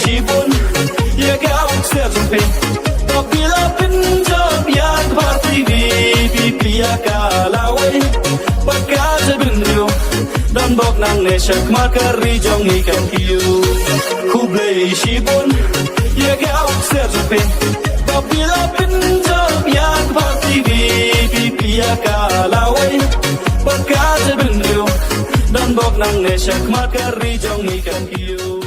Sipun ya kau sejumpin Apabila pinjam yang parti di ya kalawai Bakal sebenyo dan bok nang nesak makar rijong ikan hiu Kublai sipun ya kau sejumpin Apabila pinjam yang parti di ya kalawai Bakal sebenyo dan bok nang nesak makar rijong ikan hiu